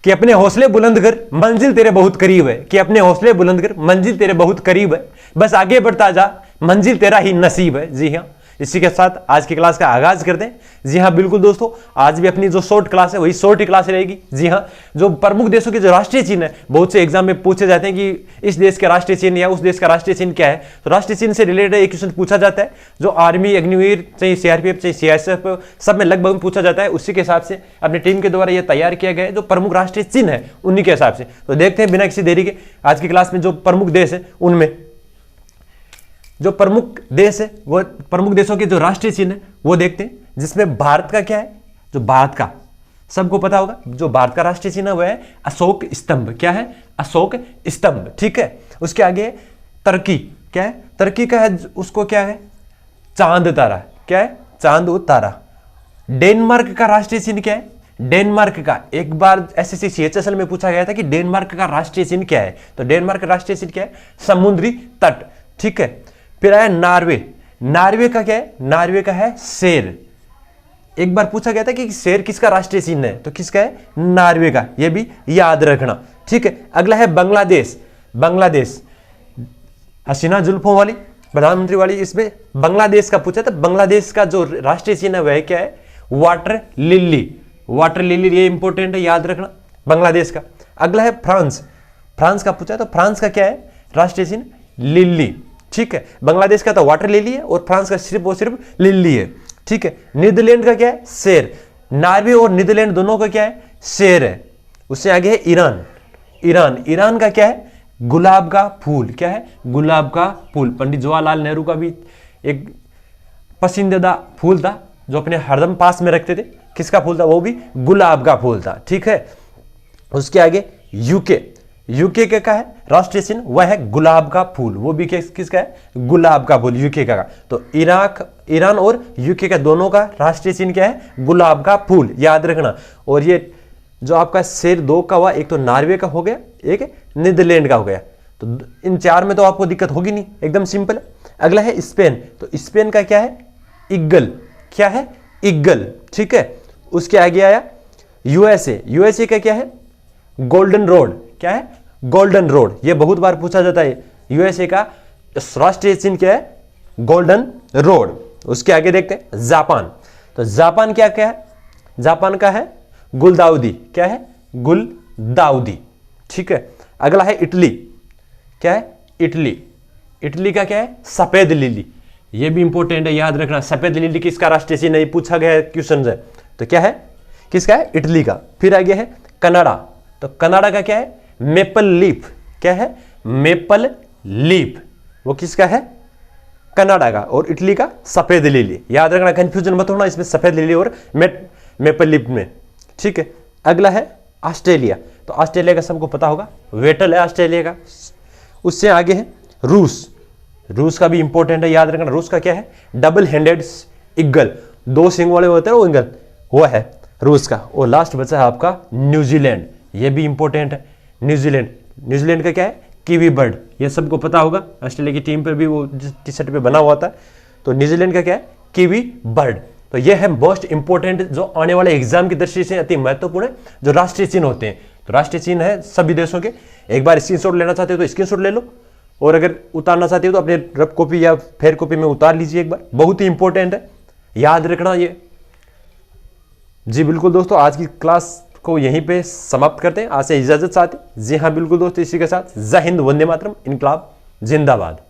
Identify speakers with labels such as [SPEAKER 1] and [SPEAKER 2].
[SPEAKER 1] कि अपने हौसले बुलंद कर, मंजिल तेरे बहुत करीब है। कि अपने हौसले बुलंद कर, मंजिल तेरे बहुत करीब है, बस आगे बढ़ता जा, मंजिल तेरा ही नसीब है। जी हाँ, इसी के साथ आज की क्लास का आगाज करते हैं। जी हाँ बिल्कुल दोस्तों, आज भी अपनी जो शॉर्ट क्लास है वही शॉर्ट ही क्लास रहेगी। जी हाँ, जो प्रमुख देशों के जो राष्ट्रीय चिन्ह है, बहुत से एग्जाम में पूछे जाते हैं कि इस देश का राष्ट्रीय चिन्ह या उस देश का राष्ट्रीय चिन्ह क्या है। तो राष्ट्रीय चिन्ह से रिलेटेड एक क्वेश्चन पूछा जाता है, जो आर्मी, अग्निवीर, चाहे सीआरपीएफ, चाहे सीआईएसएफ, सब में लगभग पूछा जाता है। उसी के हिसाब से अपनी टीम के द्वारा यह तैयार किया गया है, जो प्रमुख राष्ट्रीय चिन्ह है उन्हीं के हिसाब से। तो देखते हैं बिना किसी देरी के आज की क्लास में जो प्रमुख देश है, उनमें जो प्रमुख देश है, वो प्रमुख देशों के जो राष्ट्रीय चिन्ह है वो देखते हैं। जिसमें भारत का क्या है, जो भारत का सबको पता होगा, जो भारत का राष्ट्रीय चिन्ह वो है अशोक स्तंभ। क्या है? अशोक स्तंभ। ठीक है, उसके आगे तुर्की। क्या है? तुर्की का है, उसको क्या है? चांद तारा। क्या है? चांद और तारा। डेनमार्क का राष्ट्रीय चिन्ह क्या है? डेनमार्क का एक बार एसएससी सीएचएसएल में पूछा गया था कि डेनमार्क का राष्ट्रीय चिन्ह क्या है। तो डेनमार्क का राष्ट्रीय चिन्ह क्या है? समुद्री तट। ठीक है, फिर आया नार्वे। नार्वे का क्या है? नार्वे का है शेर। एक बार पूछा गया था कि शेर किसका राष्ट्रीय चिन्ह है, तो किसका है? नार्वे का। यह भी याद रखना। ठीक है, अगला है बांग्लादेश। बांग्लादेश हसीना जुल्फों वाली प्रधानमंत्री वाली, इसमें बांग्लादेश का पूछा था। बांग्लादेश का जो राष्ट्रीय चिन्ह है वह क्या है? Water lily. वाटर लिली, ये इंपॉर्टेंट है, याद रखना, बांग्लादेश का। अगला है फ्रांस। फ्रांस का पूछा तो फ्रांस का क्या है राष्ट्रीय चिन्ह? लिली। ठीक है, बांग्लादेश का तो वाटर लिली है और फ्रांस का सिर्फ और सिर्फ लिली है। ठीक है, नीदरलैंड का क्या है? शेर। नार्वे और नीदरलैंड दोनों का क्या है? शेर है। उससे आगे है ईरान। ईरान, ईरान का क्या है? गुलाब का फूल। क्या है? गुलाब का फूल। पंडित जवाहरलाल नेहरू का भी एक पसंदीदा फूल था जो अपने हरदम पास में रखते थे। किसका फूल था? वो भी गुलाब का फूल था। ठीक है, उसके आगे यूके। यूके का क्या है राष्ट्रीय चिन्ह? वह है गुलाब का फूल। वो भी किसका है? गुलाब का फूल, यूके का। तो ईरान और यूके का दोनों का राष्ट्रीय चिन्ह क्या है? गुलाब का फूल, याद रखना। और ये जो आपका शेर दो का हुआ, एक तो नार्वे का हो गया, एक नीदरलैंड का हो गया। तो इन चार में तो आपको दिक्कत होगी नहीं, एकदम सिंपल है। अगला है स्पेन। तो स्पेन का क्या है? ईगल। क्या है? ईगल। ठीक है, उसके आगे आया यूएसए। यूएसए का क्या है? Golden road. क्या है? Golden road. ये बहुत बार पूछा जाता है। यूएसए का राष्ट्रीय चिन्ह क्या है? Golden road. उसके आगे देखते हैं जापान। तो जापान क्या क्या है? जापान का है गुलदाउदी। क्या है? गुलदाउदी। ठीक है, अगला है इटली। क्या है? इटली। इटली का क्या है? सफेद लिली। ये भी इंपॉर्टेंट है, याद रखना। सफेद लिली किसका राष्ट्रीय चिन्ह है? पूछा गया है क्वेश्चन है। तो क्या है? किसका है? इटली का। फिर आगे है कनाडा। तो कनाडा का क्या है? Maple leaf. क्या है? Maple leaf. वो किसका है? कनाडा का। और इटली का सफेद लिली। याद रखना, कंफ्यूजन मत होना इसमें सफेद लिली और मेपल लीफ में। ठीक है, अगला है ऑस्ट्रेलिया। तो ऑस्ट्रेलिया का सबको पता होगा, वेटल है ऑस्ट्रेलिया का। उससे आगे है रूस। रूस का भी इंपॉर्टेंट है, याद रखना। रूस का क्या है? Double handed eagle. दो सिंग वाले होते हैं वो ईगल, वो है रूस का। और लास्ट बचा है आपका न्यूजीलैंड। ये भी इंपॉर्टेंट है, न्यूजीलैंड। न्यूजीलैंड का क्या है? Kiwi bird. ये सबको पता होगा, ऑस्ट्रेलिया की टीम पर भी वो टी शर्ट पे बना हुआ था। तो न्यूजीलैंड का क्या है? Kiwi bird. तो ये है मोस्ट इंपॉर्टेंट, जो आने वाले एग्जाम की दृष्टि से अति महत्वपूर्ण है, जो राष्ट्रीय चिन्ह होते हैं। तो राष्ट्रीय चिन्ह है सभी देशों के। एक बार स्क्रीनशॉट लेना चाहते हो तो स्क्रीनशॉट ले लो, और अगर उतारना चाहते हो तो अपने रफ कॉपी या फेयर कॉपी में उतार लीजिए एक बार। बहुत ही इंपॉर्टेंट है, याद रखना ये। जी बिल्कुल दोस्तों, आज की क्लास को यहीं पे समाप्त करते हैं। आज से इजाजत चाहते। जी हाँ बिल्कुल दोस्तों, इसी के साथ जय हिंद, वंदे मातरम, इनकलाब जिंदाबाद।